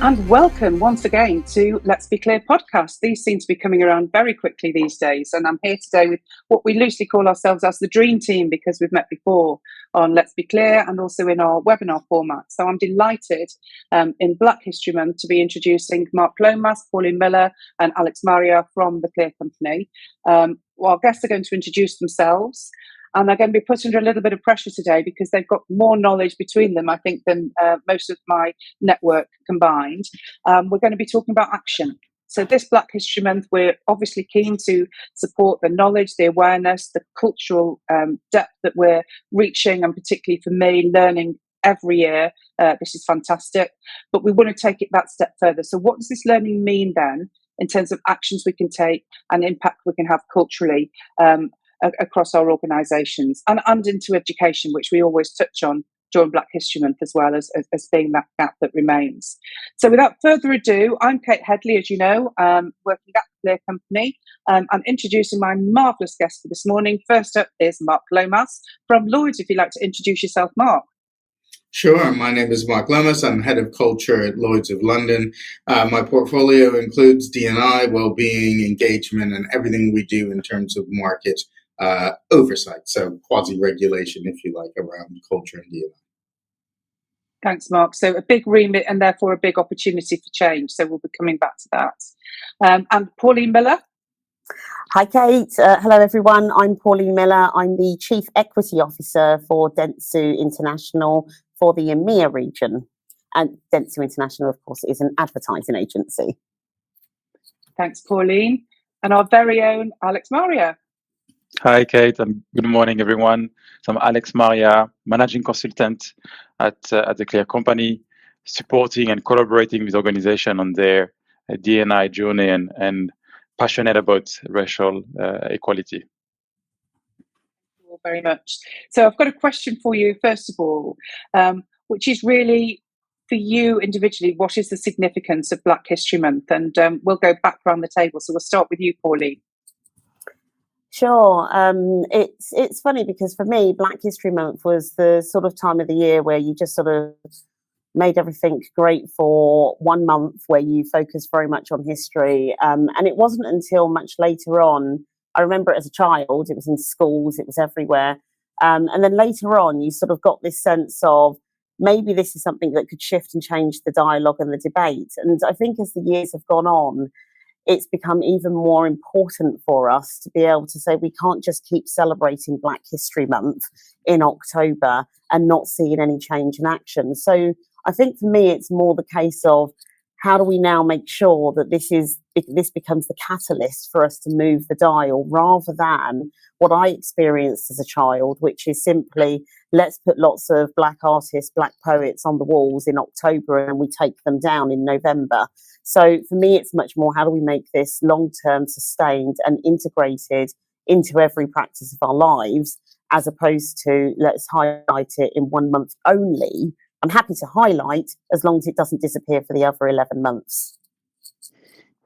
And welcome once again to Let's Be Clear podcast. These seem to be coming around very quickly these days. And I'm here today with what we loosely call ourselves as the Dream Team, because we've met before on Let's Be Clear and also in our webinar format. So I'm delighted in Black History Month to be introducing Mark Lomas, Pauline Miller and Alexandre Maria from the Clear Company. Our guests are going to introduce themselves. And they're going to be put under a little bit of pressure today because they've got more knowledge between them, I think, than most of my network combined. We're going to be talking about action. So this Black History Month, we're obviously keen to support the knowledge, the awareness, the cultural depth that we're reaching, and particularly for me, learning every year. This is fantastic. But we want to take it that step further. So what does this learning mean then in terms of actions we can take and impact we can have culturally across our organisations and into education, which we always touch on during Black History Month as well as being that gap that remains. So without further ado, I'm Kate Headley, as you know, working at the Clear Company, and introducing my marvellous guest for this morning. First up is Mark Lomas from Lloyd. If you'd like to introduce yourself, Mark. Sure. My name is Mark Lomas. I'm head of culture at Lloyd's of London. My portfolio includes D&I, well-being, engagement, and everything we do in terms of market oversight, so quasi-regulation, if you like, around culture and D&I. Thanks, Mark. So a big remit and therefore a big opportunity for change. So we'll be coming back to that. And Pauline Miller. Hi, Kate. Hello, everyone. I'm Pauline Miller. I'm the Chief Equity Officer for Dentsu International for the EMEA region. And Dentsu International, of course, is an advertising agency. Thanks, Pauline. And our very own Alexandre Maria. Hi, Kate. Good morning, everyone. So I'm Alex Maria, managing consultant at the Clear Company, supporting and collaborating with organizations on their D&I journey and passionate about racial equality. Thank you all very much. So I've got a question for you, first of all, which is really for you individually, what is the significance of Black History Month? And we'll go back around the table. So we'll start with you, Pauline. Sure. It's funny because for me, Black History Month was the sort of time of the year where you just sort of made everything great for 1 month, where you focus very much on history. And it wasn't until much later on, I remember it as a child, it was in schools, it was everywhere. And then later on, you sort of got this sense of maybe this is something that could shift and change the dialogue and the debate. And I think as the years have gone on, it's become even more important for us to be able to say we can't just keep celebrating Black History Month in October and not seeing any change in action. So I think for me, it's more the case of how do we now make sure that this becomes the catalyst for us to move the dial, rather than what I experienced as a child, which is simply let's put lots of Black artists, Black poets on the walls in October and we take them down in November. So for me, it's much more how do we make this long-term, sustained and integrated into every practice of our lives, as opposed to let's highlight it in 1 month only. I'm happy to highlight as long as it doesn't disappear for the other 11 months.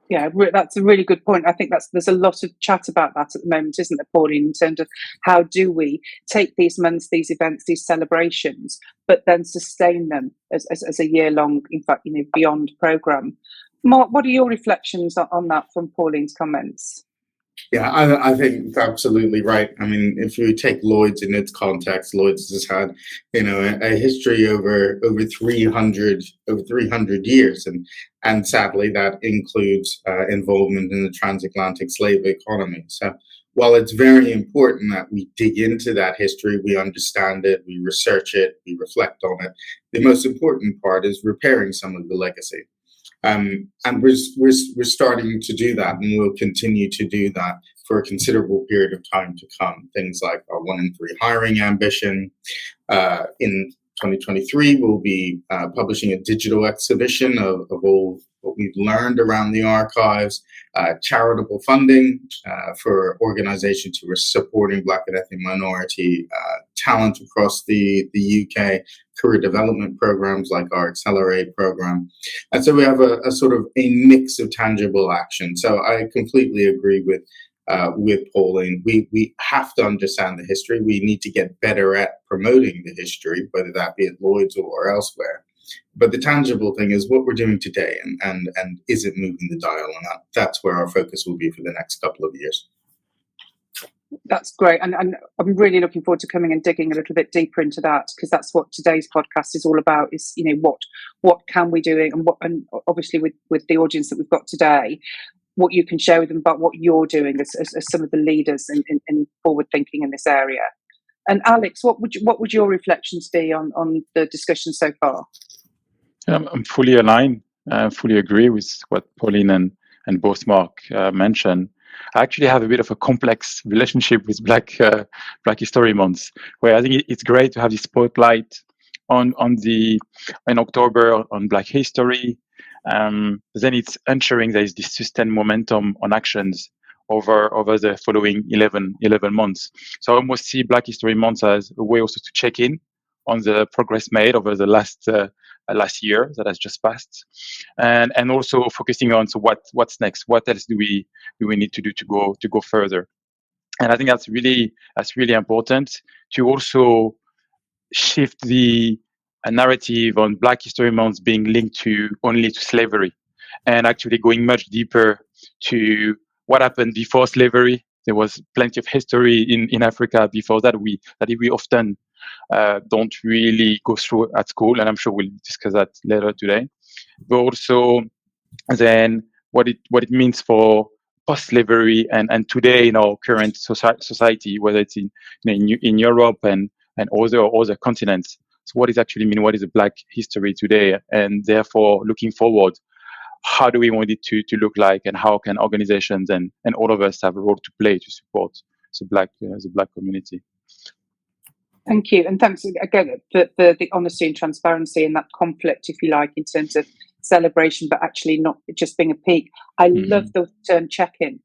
Yeah, that's a really good point. I think there's a lot of chat about that at the moment, isn't there, Pauline, in terms of how do we take these months, these events, these celebrations, but then sustain them as a year-long, in fact, beyond programme. Mark, what are your reflections on that from Pauline's comments? Yeah, I think absolutely right. I mean, if you take Lloyd's in its context, Lloyd's has had, a history over 300 years, and sadly that includes involvement in the transatlantic slave economy. So while it's very important that we dig into that history, we understand it, we research it, we reflect on it, the most important part is repairing some of the legacy. And we're starting to do that, and we'll continue to do that for a considerable period of time to come. Things like our 1 in 3 hiring ambition. In 2023, we'll be publishing a digital exhibition of all what we've learned around the archives, charitable funding for organizations who are supporting Black and ethnic minority talent across the UK, career development programs like our Accelerate program. And so we have a sort of a mix of tangible action. So I completely agree with Pauline. We have to understand the history. We need to get better at promoting the history, whether that be at Lloyd's or elsewhere. But the tangible thing is what we're doing today, and is it moving the dial? And that's where our focus will be for the next couple of years. That's great, and I'm really looking forward to coming and digging a little bit deeper into that, because that's what today's podcast is all about. Is, you know, what can we do, and obviously with the audience that we've got today, what you can share with them about what you're doing as some of the leaders in forward thinking in this area. And Alex, what would your reflections be on the discussion so far? I'm fully aligned. I fully agree with what Pauline and both Mark mentioned. I actually have a bit of a complex relationship with Black History Month, where I think it's great to have this spotlight in October on Black history. Then it's ensuring there is this sustained momentum on actions over the following 11 months. So I almost see Black History Month as a way also to check in on the progress made over the last year that has just passed, and also focusing on what's next. What else do we need to do to go further? And I think that's really important to also shift the narrative on Black History Month being linked only to slavery, and actually going much deeper to what happened before slavery. There was plenty of history in Africa before that we often don't really go through at school, and I'm sure we'll discuss that later today. But also then what it means for post-slavery and today in our current society, whether it's in Europe and other continents. So what does it actually mean? What is a Black history today? And therefore, looking forward, how do we want it to look like, and how can organizations and all of us have a role to play to support the Black community? Thank you, and thanks again for the honesty and transparency and that conflict, if you like, in terms of celebration, but actually not just being a peak. I love the term check-in.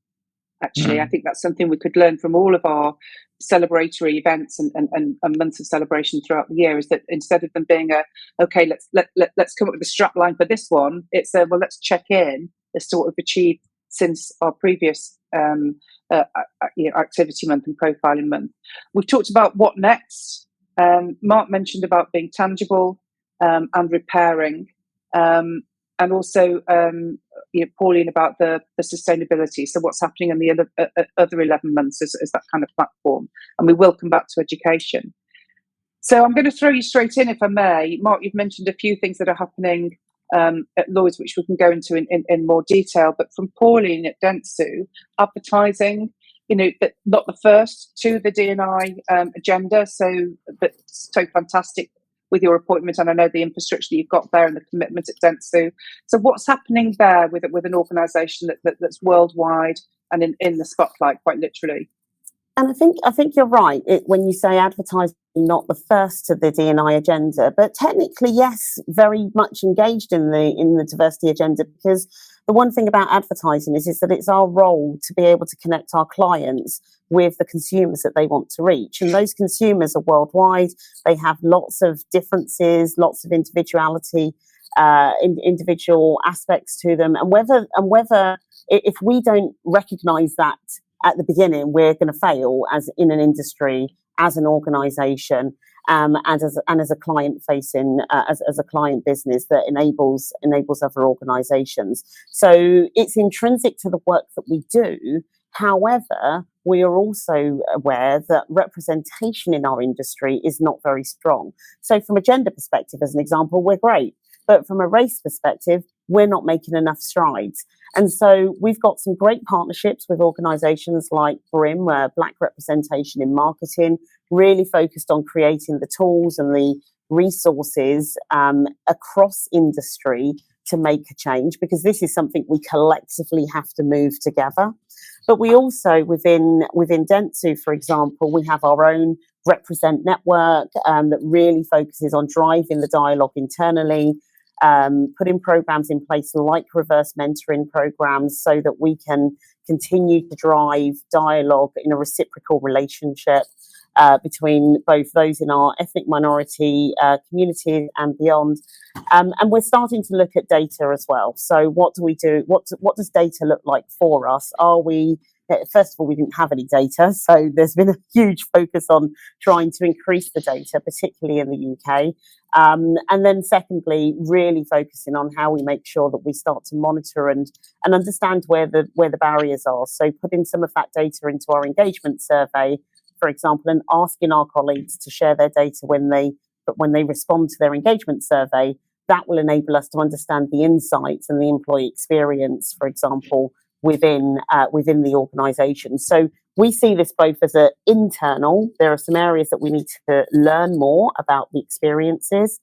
Actually, I think that's something we could learn from all of our celebratory events and months of celebration throughout the year. Is that instead of them being okay, let's come up with a strap line for this one, it's well, let's check in as to what we've achieved since our previous activity month and profiling month. We've talked about what next. Mark mentioned about being tangible and repairing, and also Pauline about the sustainability. So what's happening in the other 11 months as that kind of platform, and we will come back to education. So I'm going to throw you straight in, if I may. Mark, you've mentioned a few things that are happening at Lloyd's, which we can go into in more detail. But from Pauline at Dentsu, advertising, but not the first to the D&I agenda. So that's so fantastic with your appointment, and I know the infrastructure that you've got there and the commitment at Dentsu. So what's happening there with an organisation that's worldwide and in the spotlight, quite literally? And I think you're right when you say advertising not the first to the D&I agenda, but technically, yes, very much engaged in the diversity agenda, because the one thing about advertising is that it's our role to be able to connect our clients with the consumers that they want to reach. And those consumers are worldwide. They have lots of differences, lots of individuality, individual aspects to them. And whether if we don't recognise that at the beginning, we're going to fail as in an industry, as an organisation, and as a client facing, as a client business that enables other organisations. So it's intrinsic to the work that we do. However, we are also aware that representation in our industry is not very strong. So from a gender perspective, as an example, we're great. But from a race perspective, we're not making enough strides. And so we've got some great partnerships with organisations like BRIM, Black Representation in Marketing, really focused on creating the tools and the resources across industry to make a change, because this is something we collectively have to move together. But we also, within Dentsu, for example, we have our own Represent network that really focuses on driving the dialogue internally, putting programs in place like reverse mentoring programs so that we can continue to drive dialogue in a reciprocal relationship between both those in our ethnic minority communities and beyond. And we're starting to look at data as well. So what do we do? What does data look like for us? Are we first of all, we didn't have any data, so there's been a huge focus on trying to increase the data, particularly in the UK. And then secondly, really focusing on how we make sure that we start to monitor and understand where the barriers are. So putting some of that data into our engagement survey, for example, and asking our colleagues to share their data when they respond to their engagement survey. That will enable us to understand the insights and the employee experience, for example, within the organisation. So we see this both as an internal. There are some areas that we need to learn more about the experiences.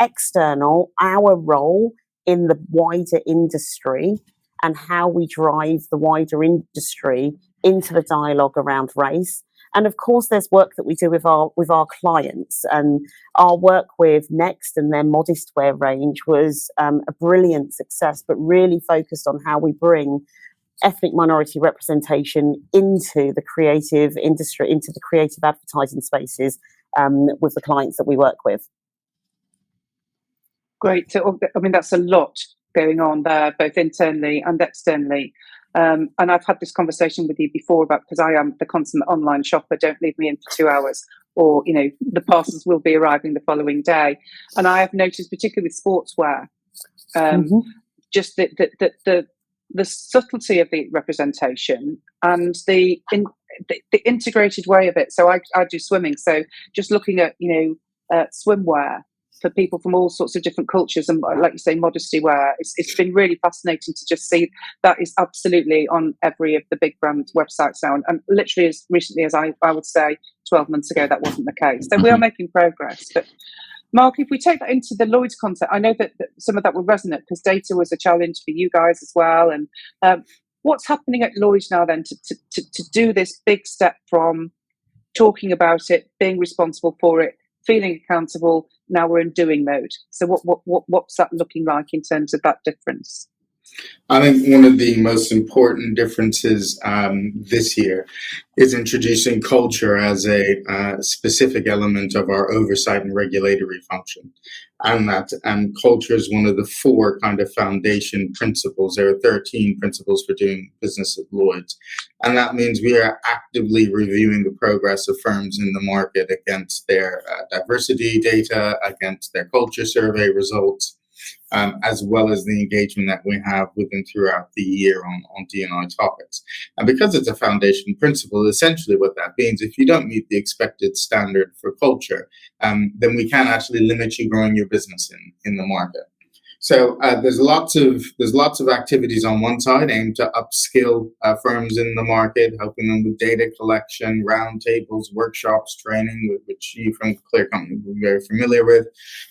External, our role in the wider industry and how we drive the wider industry into the dialogue around race. And of course, there's work that we do with our clients, and our work with Next and their Modest Wear range was a brilliant success, but really focused on how we bring ethnic minority representation into the creative industry, into the creative advertising spaces with the clients that we work with. Great. So, I mean, that's a lot going on there, both internally and externally. And I've had this conversation with you before about, because I am the consummate online shopper, don't leave me in for 2 hours, or, you know, the parcels will be arriving the following day. And I have noticed, particularly with sportswear, just the subtlety of the representation and the integrated way of it. So I do swimming. So just looking at, swimwear for people from all sorts of different cultures, and like you say, modesty wear, it's been really fascinating to just see that is absolutely on every of the big brand websites now, and literally as recently as I would say 12 months ago that wasn't the case. So we are making progress. But Mark, if we take that into the Lloyd's concept, I know that some of that will resonate because data was a challenge for you guys as well. And what's happening at Lloyd's now then to do this big step from talking about it, being responsible for it, feeling accountable? Now we're in doing mode. So what's that looking like in terms of that difference? I think one of the most important differences this year is introducing culture as a specific element of our oversight and regulatory function. And culture is one of the 4 kind of foundation principles. There are 13 principles for doing business at Lloyd's. And that means we are actively reviewing the progress of firms in the market against their diversity data, against their culture survey results, as well as the engagement that we have with them throughout the year on D&I topics. And because it's a foundation principle, essentially what that means, if you don't meet the expected standard for culture, then we can actually limit you growing your business in the market. So there's lots of activities on one side aimed to upskill firms in the market, helping them with data collection, roundtables, workshops, training, which you from Clear Company will be very familiar with.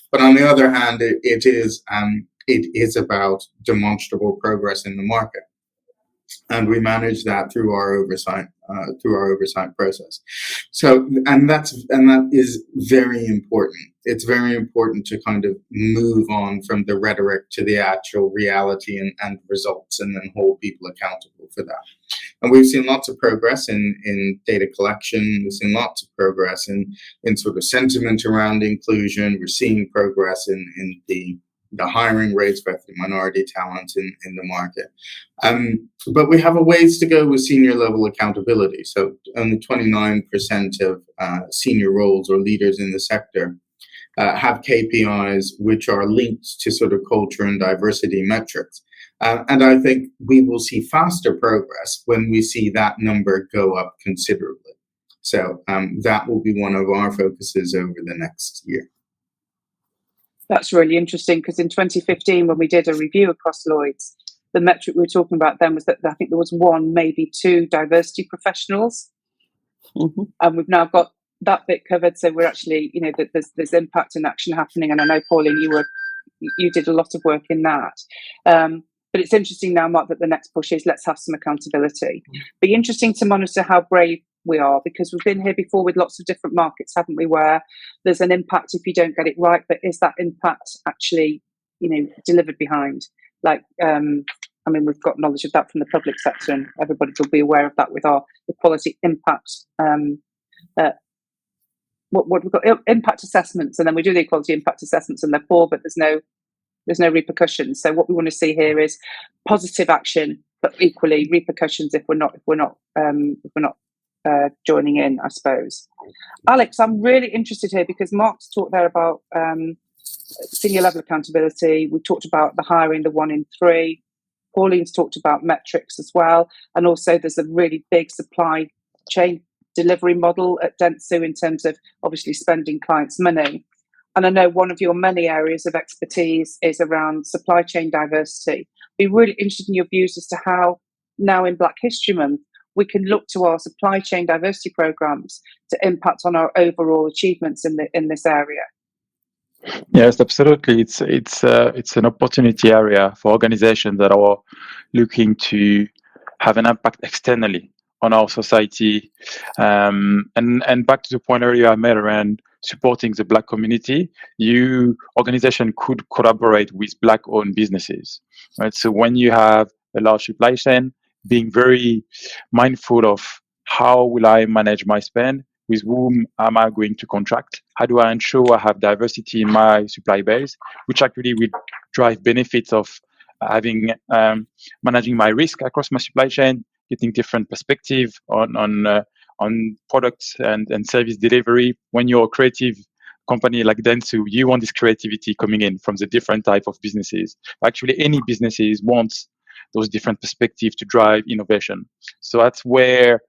But on the other hand, it is about demonstrable progress in the market, and we manage that through our oversight process. So, and that is very important. It's very important to kind of move on from the rhetoric to the actual reality and results, and then hold people accountable for that. And we've seen lots of progress in data collection. We've seen lots of progress in sort of sentiment around inclusion. We're seeing progress in the hiring rates for ethnic minority talent in the market. But we have a ways to go with senior level accountability. So only 29% of senior roles or leaders in the sector have KPIs which are linked to sort of culture and diversity metrics. And I think we will see faster progress when we see that number go up considerably. So that will be one of our focuses over the next year. That's really interesting, because in 2015, when we did a review across Lloyd's, the metric we were talking about then was that I think there was 1, maybe 2 diversity professionals. And we've now got that bit covered. So we're actually, there's impact and action happening. And I know, Pauline, you did a lot of work in that. But it's interesting now, Mark, that the next push is let's have some accountability. Be interesting to monitor how brave we are, because we've been here before with lots of different markets, haven't we, where there's an impact if you don't get it right, but is that impact actually, delivered behind? Like, we've got knowledge of that from the public sector, and everybody will be aware of that with our equality impact. What we've got impact assessments, and then we do the equality impact assessments, and they're poor, but there's no repercussions. So what we want to see here is positive action but equally repercussions if we're not joining in, I suppose. Alex, I'm really interested here because Mark's talked there about senior level accountability. We talked about the hiring, the 1 in 3. Pauline's talked about metrics as well, and also there's a really big supply chain delivery model at Dentsu in terms of obviously spending clients' money. And I know one of your many areas of expertise is around supply chain diversity. I'd be really interested in your views as to how now in Black History Month we can look to our supply chain diversity programs to impact on our overall achievements in this area. Yes, absolutely. It's an opportunity area for organizations that are looking to have an impact externally on our society. And back to the point earlier I made around supporting the Black community, organization could collaborate with Black-owned businesses, right? So when you have a large supply chain, being very mindful of how will I manage my spend, with whom am I going to contract, how do I ensure I have diversity in my supply base, which actually will drive benefits of having managing my risk across my supply chain, getting different perspective on products and service delivery. When you're a creative company like Dentsu, you want this creativity coming in from the different type of businesses. Actually, any businesses wants those different perspectives to drive innovation. So that's where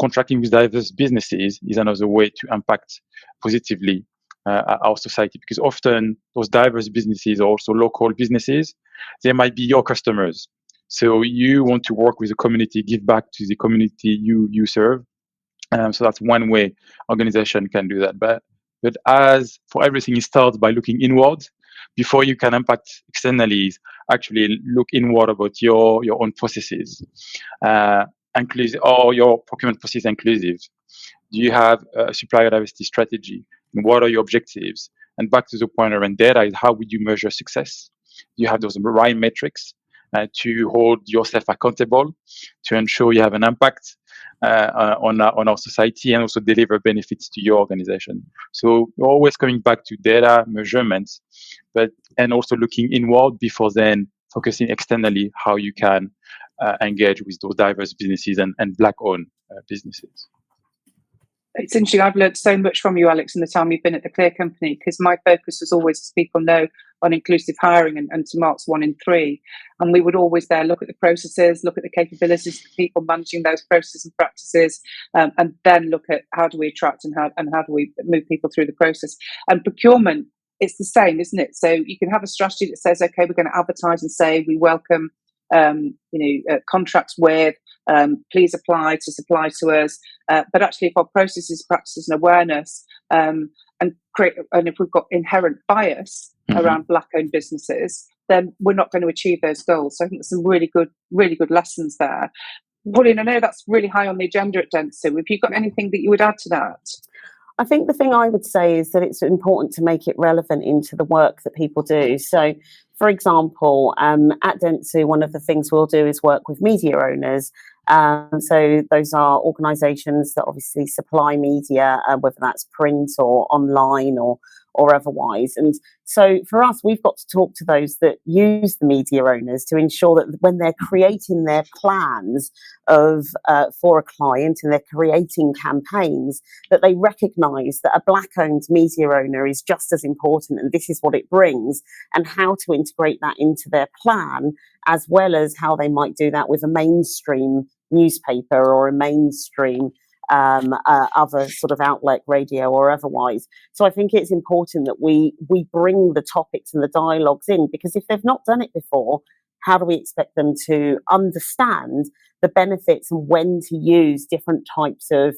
contracting with diverse businesses is another way to impact positively our society, because often those diverse businesses are also local businesses. They might be your customers. So you want to work with the community, give back to the community you serve. So that's one way organization can do that. But as for everything, it starts by looking inward. Before you can impact externally, actually look inward about your own processes. Inclusive, or your procurement process inclusive? Do you have a supplier diversity strategy? And what are your objectives? And back to the point around data is how would you measure success? You have those right metrics to hold yourself accountable, to ensure you have an impact on our society and also deliver benefits to your organization. So you're always coming back to data measurements, and also looking inward before then focusing externally how you can engage with those diverse businesses and Black-owned businesses. It's interesting. I've learned so much from you, Alex, in the time you've been at the Clear Company, because my focus was always, as people know, on inclusive hiring and to Mark's 1 in 3. And we would always there look at the processes, look at the capabilities of the people managing those processes and practices, and then look at how do we attract and how do we move people through the process. And procurement, it's the same, isn't it? So you can have a strategy that says, okay, we're going to advertise and say we welcome contracts with, please apply to supply to us. But actually, if our processes, practices, and awareness, and if we've got inherent bias around Black-owned businesses, then we're not going to achieve those goals. So I think there's some really good lessons there. Pauline, I know that's really high on the agenda at Dentsu. Have you got anything that you would add to that? I think the thing I would say is that it's important to make it relevant into the work that people do. So, for example, at Dentsu, one of the things we'll do is work with media owners. So those are organisations that obviously supply media, whether that's print or online or otherwise. And so for us, we've got to talk to those that use the media owners to ensure that when they're creating their plans for a client and they're creating campaigns, that they recognise that a Black-owned media owner is just as important, and this is what it brings, and how to integrate that into their plan, as well as how they might do that with a mainstream newspaper or a mainstream other sort of outlet, radio or otherwise. So I think it's important that we bring the topics and the dialogues in, because if they've not done it before, how do we expect them to understand the benefits and when to use different types of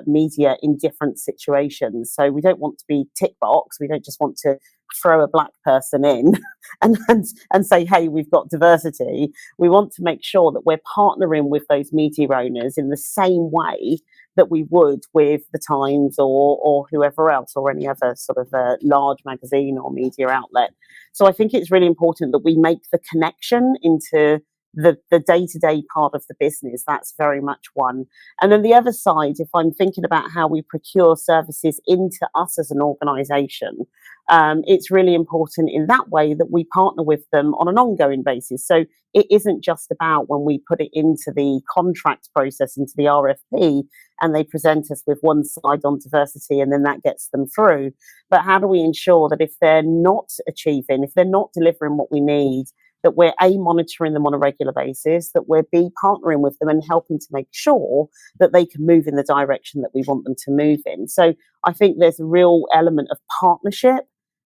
media in different situations? So we don't want to be tick box. We don't just want to throw a Black person in and say, hey, we've got diversity. We want to make sure that we're partnering with those media owners in the same way that we would with the Times or whoever else, or any other sort of large magazine or media outlet. So I think it's really important that we make the connection into the day-to-day part of the business, that's very much one. And then the other side, if I'm thinking about how we procure services into us as an organisation, it's really important in that way that we partner with them on an ongoing basis. So it isn't just about when we put it into the contract process, into the RFP, and they present us with one slide on diversity and then that gets them through. But how do we ensure that if they're not achieving, if they're not delivering what we need, that we're A, monitoring them on a regular basis, that we're B, partnering with them and helping to make sure that they can move in the direction that we want them to move in. So I think there's a real element of partnership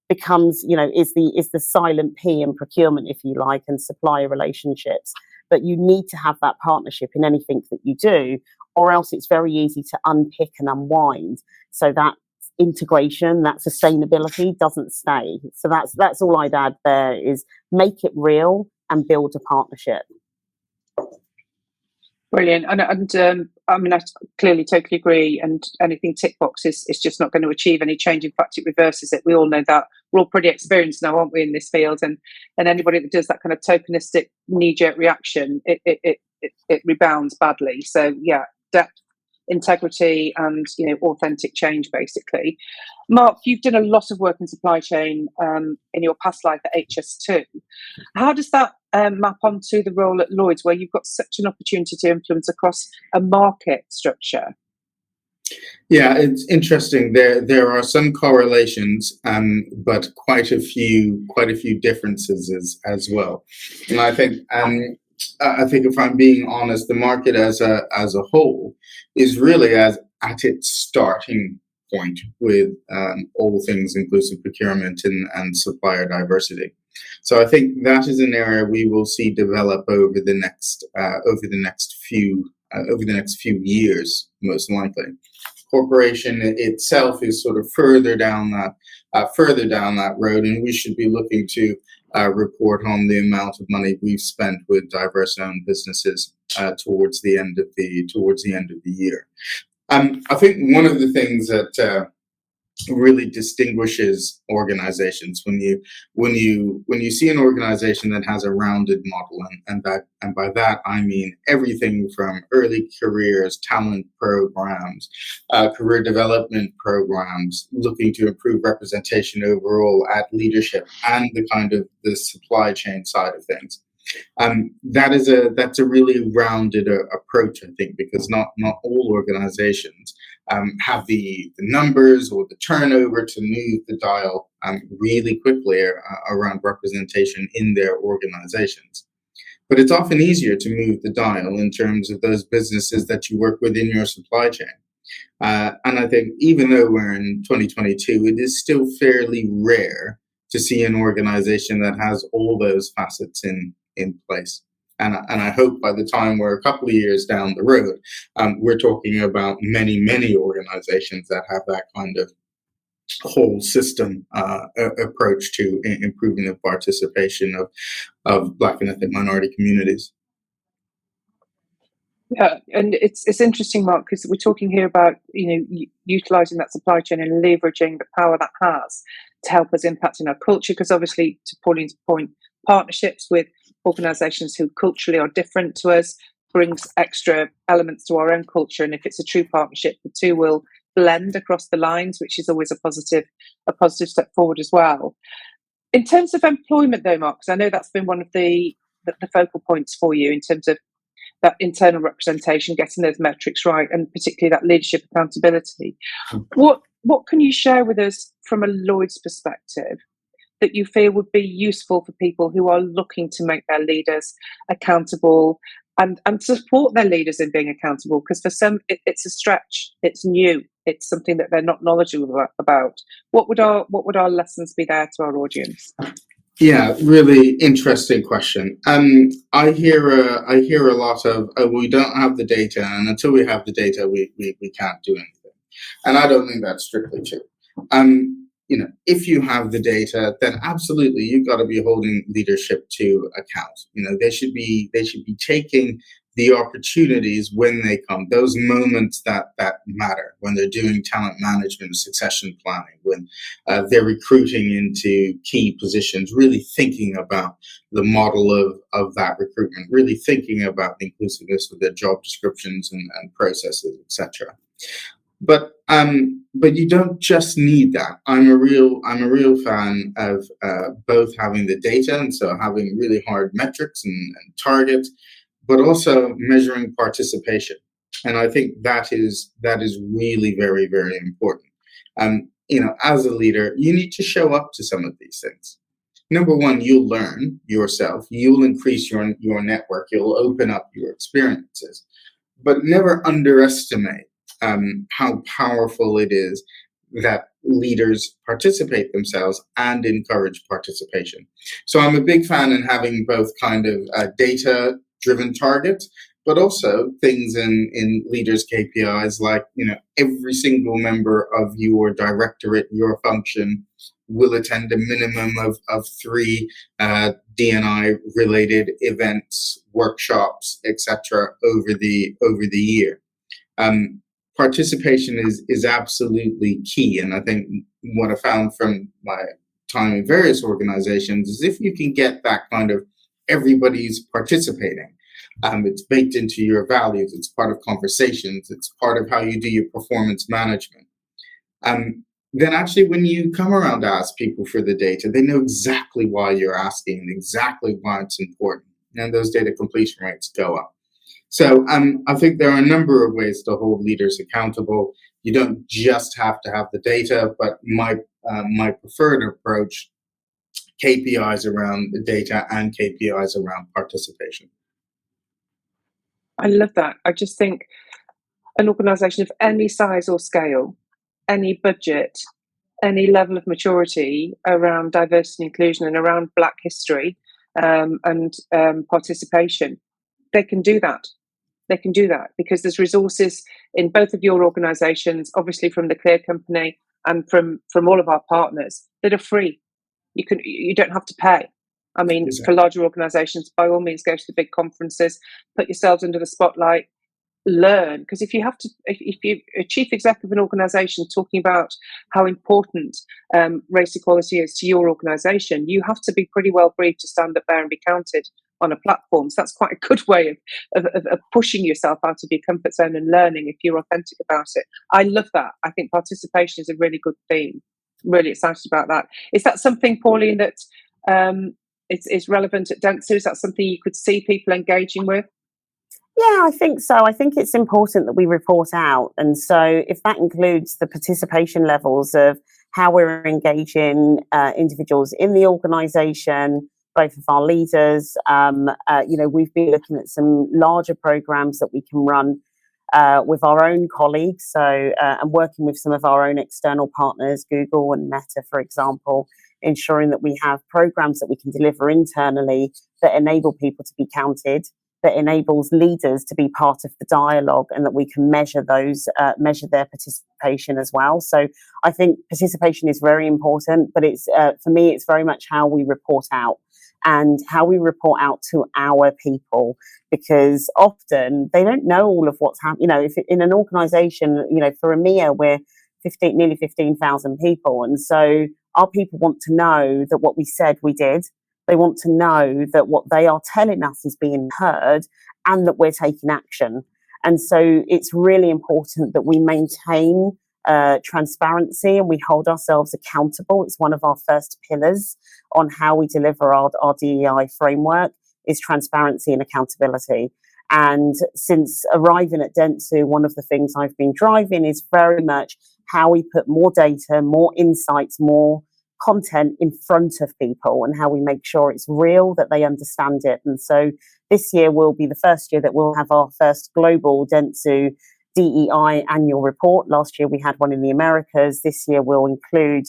becomes, is the silent P in procurement, if you like, and supplier relationships. But you need to have that partnership in anything that you do, or else it's very easy to unpick and unwind. So that integration, that sustainability doesn't stay. So that's all I'd add there, is make it real and build a partnership. Brilliant. And I mean, I clearly totally agree. And anything tick box is just not going to achieve any change. In fact, it reverses it. We all know that. We're all pretty experienced now, aren't we, in this field? And anybody that does that kind of tokenistic knee-jerk reaction, it rebounds badly. So yeah, depth, integrity, and authentic change, basically. Mark, you've done a lot of work in supply chain in your past life at HS2. How does that map onto the role at Lloyd's, where you've got such an opportunity to influence across a market structure? Yeah, it's interesting. There are some correlations, but quite a few differences as well. And I think if I'm being honest, the market as a whole is really at its starting point with all things inclusive procurement and supplier diversity. So I think that is an area we will see develop over the next few years, most likely. Corporation itself is sort of further down that road, and we should be looking to report on the amount of money we've spent with diverse-owned businesses towards the end of the year. I think one of the things that really distinguishes organizations when you see an organization that has a rounded model, and by that I mean everything from early careers, talent programs, career development programs, looking to improve representation overall at leadership, and the supply chain side of things. That's a really rounded approach, I think, because not all organizations have the numbers or the turnover to move the dial really quickly around representation in their organizations. But it's often easier to move the dial in terms of those businesses that you work with in your supply chain. And I think even though we're in 2022, it is still fairly rare to see an organization that has all those facets in place. And I hope by the time we're a couple of years down the road, we're talking about many organizations that have that kind of whole system approach to improving the participation of Black and ethnic minority communities. Yeah, and it's interesting, Mark, because we're talking here about utilising that supply chain and leveraging the power that has to help us impact in our culture. Because obviously, to Pauline's point, partnerships with organisations who culturally are different to us brings extra elements to our own culture. And if it's a true partnership, the two will blend across the lines, which is always a positive step forward as well. In terms of employment, though, Mark, because I know that's been one of the focal points for you in terms of that internal representation, getting those metrics right, and particularly that leadership accountability. What can you share with us from a Lloyd's perspective that you feel would be useful for people who are looking to make their leaders accountable and support their leaders in being accountable? Because for some, it's a stretch, it's new, it's something that they're not knowledgeable about. What would our lessons be there to our audience? Yeah, really interesting question. I hear a lot of, we don't have the data, and until we have the data, we can't do anything. And I don't think that's strictly true. If you have the data, then absolutely you've got to be holding leadership to account. They should be taking the opportunities when they come, those moments that matter, when they're doing talent management, succession planning, when they're recruiting into key positions, really thinking about the model of that recruitment, really thinking about the inclusiveness of their job descriptions and processes, etc. But you don't just need that. I'm a real fan of both having the data, and so having really hard metrics and targets, but also measuring participation. And I think that is really very, very important. As a leader, you need to show up to some of these things. Number one, you'll learn yourself. You'll increase your network. You'll open up your experiences, but never underestimate how powerful it is that leaders participate themselves and encourage participation. So I'm a big fan in having both kind of data-driven targets, but also things in leaders' KPIs like, every single member of your directorate, your function, will attend a minimum of 3 D&I-related events, workshops, etc. over the year. Participation is absolutely key, and I think what I found from my time in various organizations is if you can get that kind of everybody's participating, it's baked into your values, it's part of conversations, it's part of how you do your performance management. Then actually when you come around to ask people for the data, they know exactly why you're asking and exactly why it's important, and those data completion rates go up. So I think there are a number of ways to hold leaders accountable. You don't just have to have the data, but my preferred approach, KPIs around the data and KPIs around participation. I love that. I just think an organisation of any size or scale, any budget, any level of maturity around diversity and inclusion and around Black history and participation, they can do that. They can do that because there's resources in both of your organisations, obviously from the Clear company and from all of our partners, that are free. You don't have to pay. I mean, exactly. For larger organisations, by all means, go to the big conferences, put yourselves under the spotlight, learn. Because if you're a chief exec of an organisation talking about how important race equality is to your organisation, you have to be pretty well briefed to stand up there and be counted on a platform. So that's quite a good way of pushing yourself out of your comfort zone and learning if you're authentic about it. I love that. I think participation is a really good theme. I'm really excited about that. Is that something, Pauline, that is relevant at Dentsu? Is that something you could see people engaging with? Yeah, I think so. I think it's important that we report out. And so if that includes the participation levels of how we're engaging individuals in the organisation, both of our leaders, we've been looking at some larger programs that we can run with our own colleagues. So, and working with some of our own external partners, Google and Meta, for example, ensuring that we have programs that we can deliver internally that enable people to be counted, that enables leaders to be part of the dialogue, and that we can measure their participation as well. So I think participation is very important, but it's for me, it's very much how we report out and how we report out to our people, because often they don't know all of what's happening. If in an organisation, for EMEA, we're nearly 15,000 people, and so our people want to know that what we said we did. They want to know that what they are telling us is being heard and that we're taking action. And so it's really important that we maintain transparency and we hold ourselves accountable. It's one of our first pillars on how we deliver our DEI framework is transparency and accountability. And since arriving at Dentsu, one of the things I've been driving is very much how we put more data, more insights, more content in front of people, and how we make sure it's real, that they understand it. And so this year will be the first year that we'll have our first global Dentsu DEI annual report. Last year we had one in the Americas. This year we'll include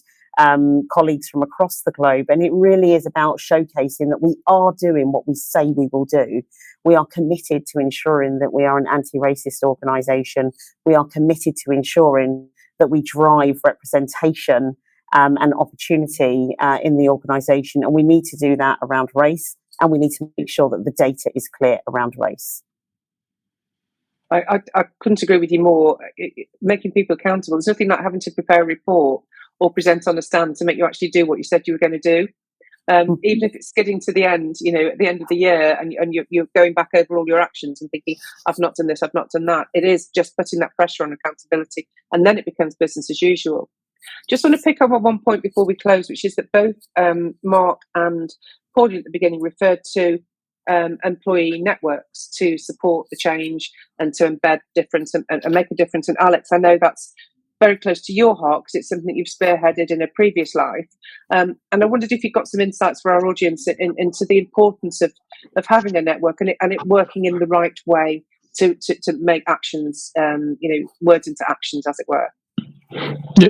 colleagues from across the globe. And it really is about showcasing that we are doing what we say we will do. We are committed to ensuring that we are an anti-racist organisation. We are committed to ensuring that we drive representation and opportunity in the organisation. And we need to do that around race, and we need to make sure that the data is clear around race. I couldn't agree with you more. Making people accountable. There's nothing like having to prepare a report or present on a stand to make you actually do what you said you were going to do. Even if it's skidding to the end, at the end of the year, and you're going back over all your actions and thinking, I've not done this, I've not done that. It is just putting that pressure on accountability, and then it becomes business as usual. Just want to pick up on one point before we close, which is that both Mark and Pauline at the beginning referred to employee networks to support the change and to embed difference and make a difference. And Alex, I know that's very close to your heart because it's something you've spearheaded in a previous life. And I wondered if you've got some insights for our audience into the importance of having a network and it working in the right way to make actions, words into actions, as it were.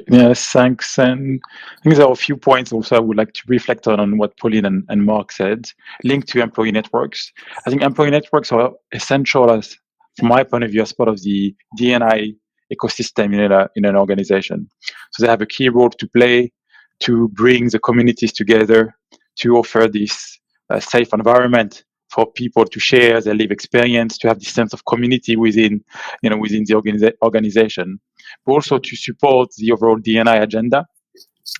Yes, thanks. And I think there are a few points also I would like to reflect on what Pauline and Mark said, linked to employee networks. I think employee networks are essential as, from my point of view, as part of the D&I ecosystem in an organization. So they have a key role to play to bring the communities together, to offer this safe environment for people to share their lived experience, to have this sense of community within the organization, but also to support the overall D&I agenda.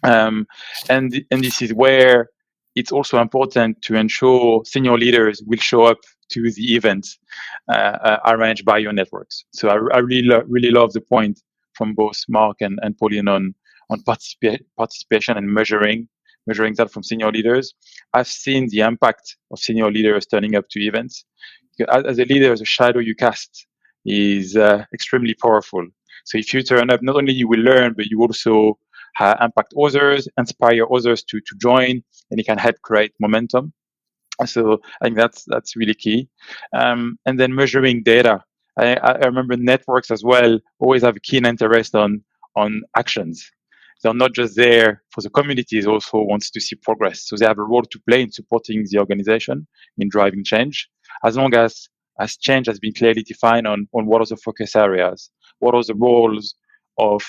And this is where it's also important to ensure senior leaders will show up to the events arranged by your networks. So I really love the point from both Mark and Pauline on participation and measuring that from senior leaders. I've seen the impact of senior leaders turning up to events. As a leader, the shadow you cast is extremely powerful. So if you turn up, not only you will learn, but you also impact others, inspire others to join, and it can help create momentum. So I think that's really key. And then measuring data. I remember networks as well always have a keen interest on actions. They're not just there for the communities, also wants to see progress. So they have a role to play in supporting the organization in driving change, as long as change has been clearly defined on what are the focus areas, what are the roles of,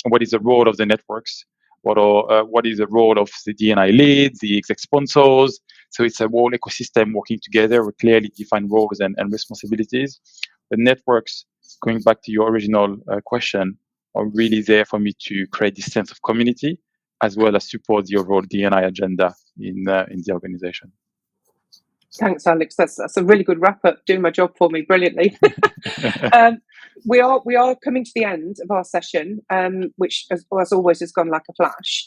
what is the role of the networks, what is the role of the D&I leads, the exec sponsors. So it's a whole ecosystem working together with clearly defined roles and responsibilities. The networks, going back to your original question, are really there for me to create this sense of community, as well as support the overall D&I agenda in the organization. Thanks, Alex. That's a really good wrap up. Doing my job for me brilliantly. We are coming to the end of our session, which, as always, has gone like a flash.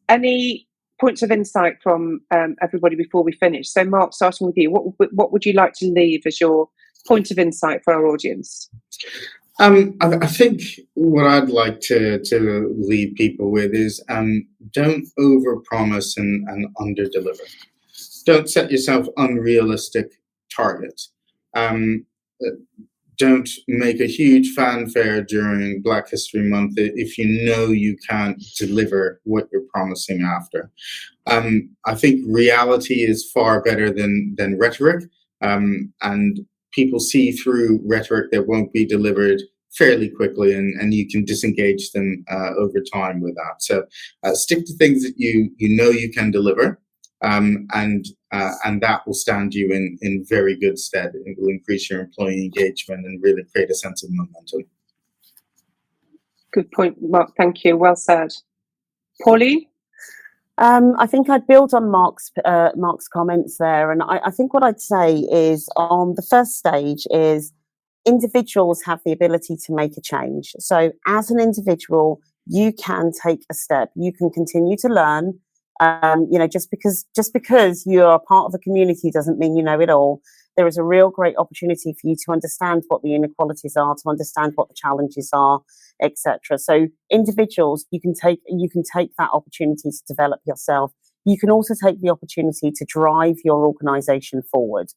Any points of insight from everybody before we finish? So, Mark, starting with you, what would you like to leave as your point of insight for our audience? I think what I'd like to leave people with is don't overpromise and underdeliver. Don't set yourself unrealistic targets. Don't make a huge fanfare during Black History Month if you know you can't deliver what you're promising after. I think reality is far better than rhetoric, and people see through rhetoric that won't be delivered fairly quickly, and you can disengage them over time with that. So stick to things that you know you can deliver, and that will stand you in very good stead. It will increase your employee engagement and really create a sense of momentum. Good point, Mark. Thank you. Well said. Pauline? I think I'd build on Mark's comments there, and I think what I'd say is on the first stage is individuals have the ability to make a change. So as an individual, you can take a step. You can continue to learn. Just because you are part of a community doesn't mean you know it all. There is a real great opportunity for you to understand what the inequalities are, to understand what the challenges are, etc. So individuals, you can take that opportunity to develop yourself. You can also take the opportunity to drive your organisation forward,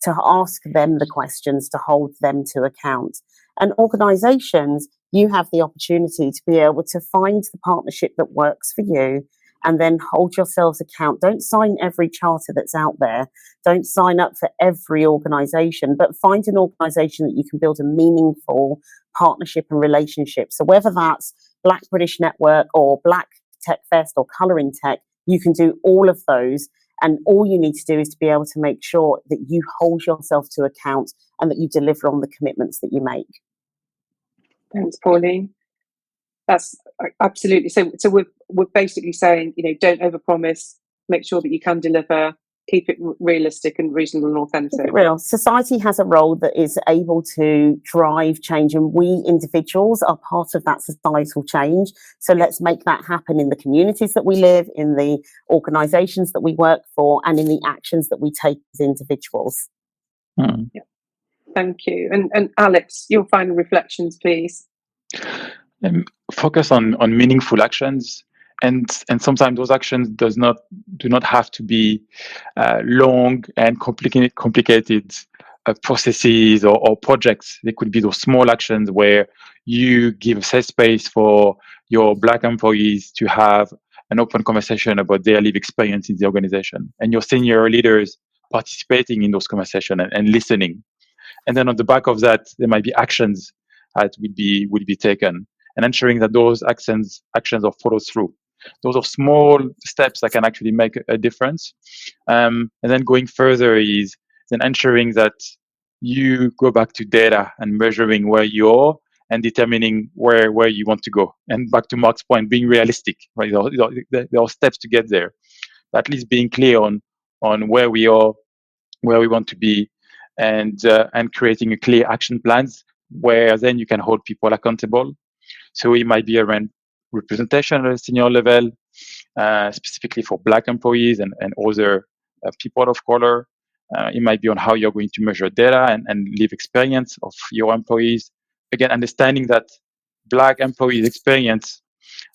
to ask them the questions, to hold them to account. And organisations, you have the opportunity to be able to find the partnership that works for you and then hold yourselves account. Don't sign every charter that's out there. Don't sign up for every organisation, but find an organisation that you can build a meaningful partnership and relationship. So whether that's Black British Network or Black Tech Fest or Colour in Tech, you can do all of those And all you need to do is to be able to make sure that you hold yourself to account and that you deliver on the commitments that you make. Thanks, Pauline. That's absolutely. So we're basically saying, don't overpromise. Make sure that you can deliver. Keep it realistic and reasonable and authentic. Keep it real. Society has a role that is able to drive change, and we individuals are part of that societal change. So let's make that happen in the communities that we live, in the organisations that we work for, and in the actions that we take as individuals. Yeah. Thank you. And Alex, your final reflections, please. Focus on meaningful actions, and sometimes those actions do not have to be long and complicated processes or projects. They could be those small actions where you give a safe space for your Black employees to have an open conversation about their lived experience in the organization, and your senior leaders participating in those conversations and listening. And then on the back of that, there might be actions that would be taken, and ensuring that those actions are followed through. Those are small steps that can actually make a difference. And then going further is then ensuring that you go back to data and measuring where you are and determining where you want to go. And back to Mark's point, being realistic, right? There are steps to get there. But at least being clear on where we are, where we want to be, and creating a clear action plans where then you can hold people accountable. So it might be around representation at a senior level, specifically for Black employees and other people of color. It might be on how you're going to measure data and live experience of your employees. Again, understanding that Black employees' experience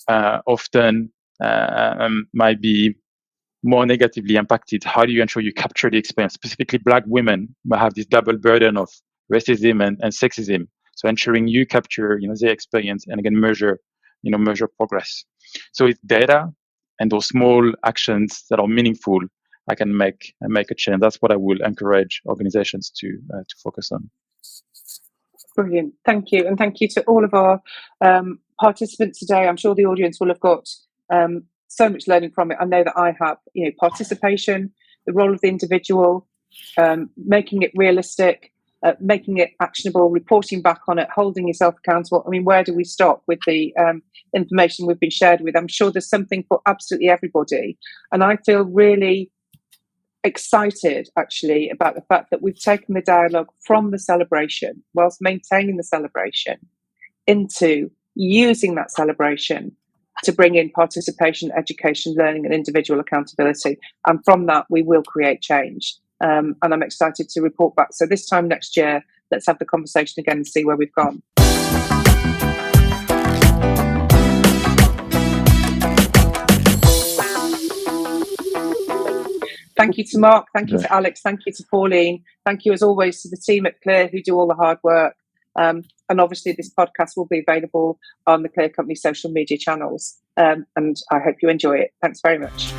often might be more negatively impacted. How do you ensure you capture the experience? Specifically, Black women might have this double burden of racism and sexism. So ensuring you capture, their experience and again measure progress. So it's data and those small actions that are meaningful that can make a change. That's what I will encourage organizations to focus on. Brilliant. Thank you. And thank you to all of our participants today. I'm sure the audience will have got so much learning from it. I know that I have, participation, the role of the individual, making it realistic, making it actionable, reporting back on it, holding yourself accountable. I mean, where do we stop with the information we've been shared with? I'm sure there's something for absolutely everybody. And I feel really excited actually about the fact that we've taken the dialogue from the celebration, whilst maintaining the celebration, into using that celebration to bring in participation, education, learning, and individual accountability. And from that, we will create change. And I'm excited to report back. So this time next year, let's have the conversation again and see where we've gone. Thank you to Mark. Thank you to Alex. Thank you to Pauline. Thank you, as always, to the team at Clear who do all the hard work. And obviously, this podcast will be available on the Clear Company social media channels. And I hope you enjoy it. Thanks very much.